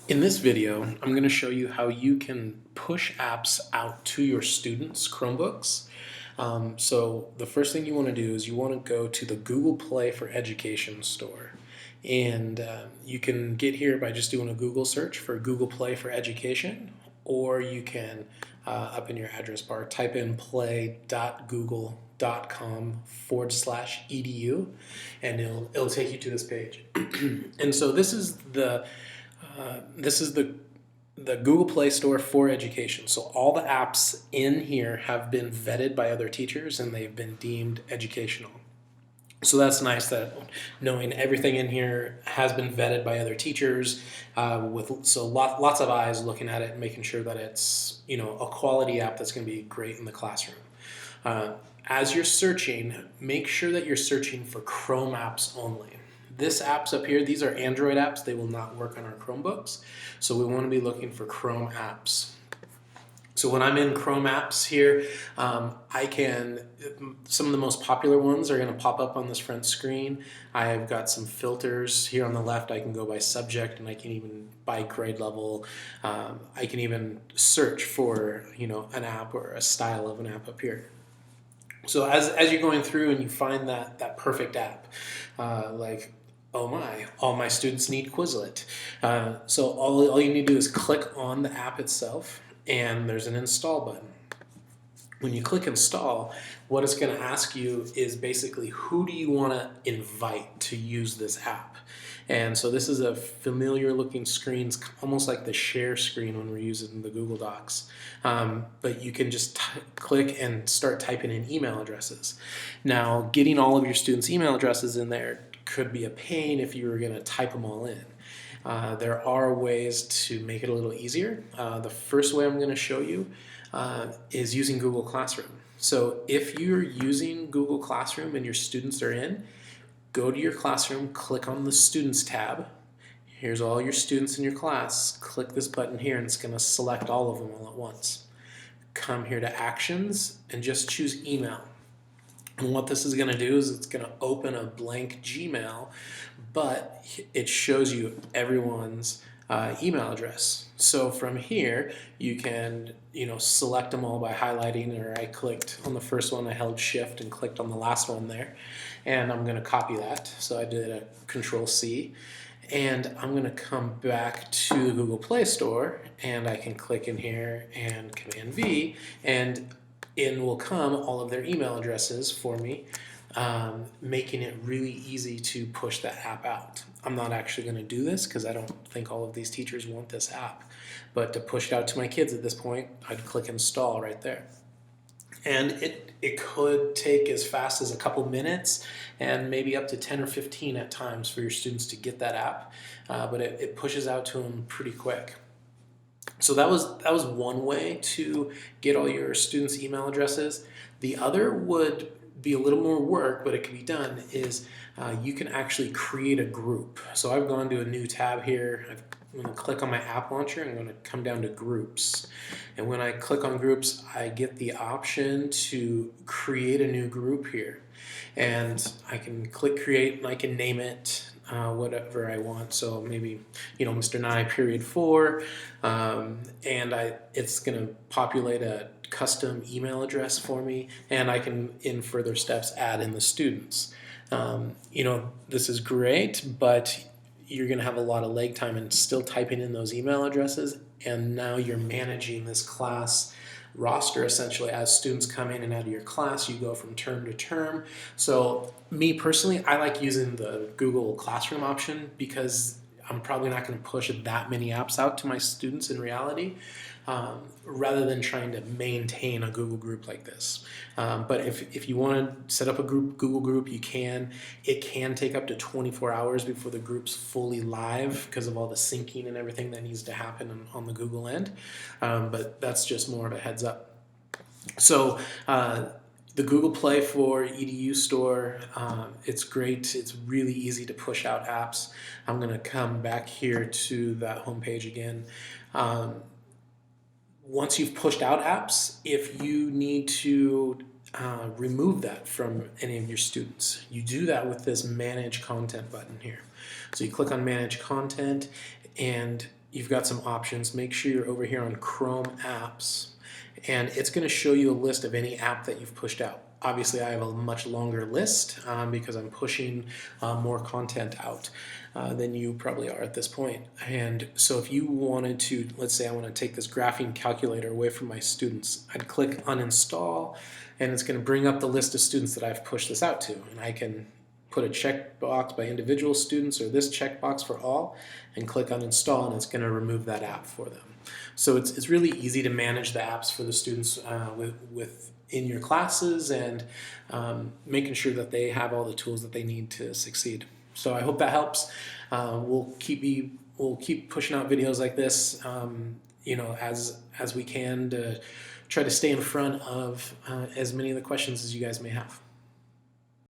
In this video, I'm going to show you how you can push apps out to your students' Chromebooks. So the first thing you want to do is you want to go to the Google Play for Education store. And you can get here by just doing a Google search for Google Play for Education, or you can, up in your address bar, type in play.google.com/edu, and it'll take you to this page. And so this is the Google Play Store for Education. So all the apps in here have been vetted by other teachers and they've been deemed educational. So that's nice that knowing everything in here has been vetted by other teachers, lots of eyes looking at it and making sure that it's a quality app that's going to be great in the classroom. As you're searching, make sure that you're searching for Chrome apps only. This apps up here, these are Android apps. They will not work on our Chromebooks. So we want to be looking for Chrome apps. So when I'm in Chrome apps here, some of the most popular ones are going to pop up on this front screen. I've got some filters here on the left. I can go by subject and I can even by grade level. I can even search for, an app or a style of an app up here. So as you're going through and you find that perfect app, like, oh my, all my students need Quizlet. So all you need to do is click on the app itself, and there's an install button. When you click install, what it's going to ask you is basically who do you want to invite to use this app. And so this is a familiar looking screen. It's almost like the share screen when we're using the Google Docs. But you can just click and start typing in email addresses. Now, getting all of your students' email addresses in there could be a pain if you were going to type them all in. There are ways to make it a little easier. The first way I'm going to show you is using Google Classroom. So if you're using Google Classroom and your students are in, go to your classroom, click on the Students tab. Here's all your students in your class. Click this button here and it's going to select all of them all at once. Come here to Actions and just choose Email. And what this is going to do is it's going to open a blank Gmail, but it shows you everyone's email address. So from here, you can select them all by highlighting, or I clicked on the first one, I held Shift and clicked on the last one there. And I'm going to copy that. So I did a Control C. And I'm going to come back to the Google Play Store, and I can click in here and Command V, and in will come all of their email addresses for me, making it really easy to push that app out. I'm not actually going to do this because I don't think all of these teachers want this app. But to push it out to my kids at this point, I'd click install right there. And it could take as fast as a couple minutes and maybe up to 10 or 15 at times for your students to get that app. But it pushes out to them pretty quick. So that was one way to get all your students' email addresses. The other would be a little more work, but it can be done, is you can actually create a group. So I've gone to a new tab here. I'm going to click on my app launcher. I'm going to come down to groups. And when I click on groups, I get the option to create a new group here. And I can click create and I can name it whatever I want. So maybe, Mr. Nye period 4. It's going to populate a custom email address for me. And I can, in further steps, add in the students. This is great, but you're going to have a lot of lag time and still typing in those email addresses. And now you're managing this class roster essentially as students come in and out of your class. You go from term to term. So me personally, I like using the Google Classroom option because I'm probably not going to push that many apps out to my students in reality, rather than trying to maintain a Google group like this. But if you want to set up a Google group, you can. It can take up to 24 hours before the group's fully live because of all the syncing and everything that needs to happen on the Google end. But that's just more of a heads up. So the Google Play for EDU store, it's great. It's really easy to push out apps. I'm going to come back here to that homepage again. Once you've pushed out apps, if you need to remove that from any of your students, you do that with this Manage Content button here. So you click on Manage Content, and you've got some options. Make sure you're over here on Chrome apps, and it's going to show you a list of any app that you've pushed out. Obviously, I have a much longer list because I'm pushing more content out than you probably are at this point. And so if you wanted to, let's say I want to take this graphing calculator away from my students, I'd click uninstall, and it's going to bring up the list of students that I've pushed this out to. And I can put a checkbox by individual students or this checkbox for all, and click uninstall, and it's going to remove that app for them. So it's really easy to manage the apps for the students within your classes, and making sure that they have all the tools that they need to succeed. So I hope that helps. We'll keep pushing out videos like this, as we can, to try to stay in front of as many of the questions as you guys may have.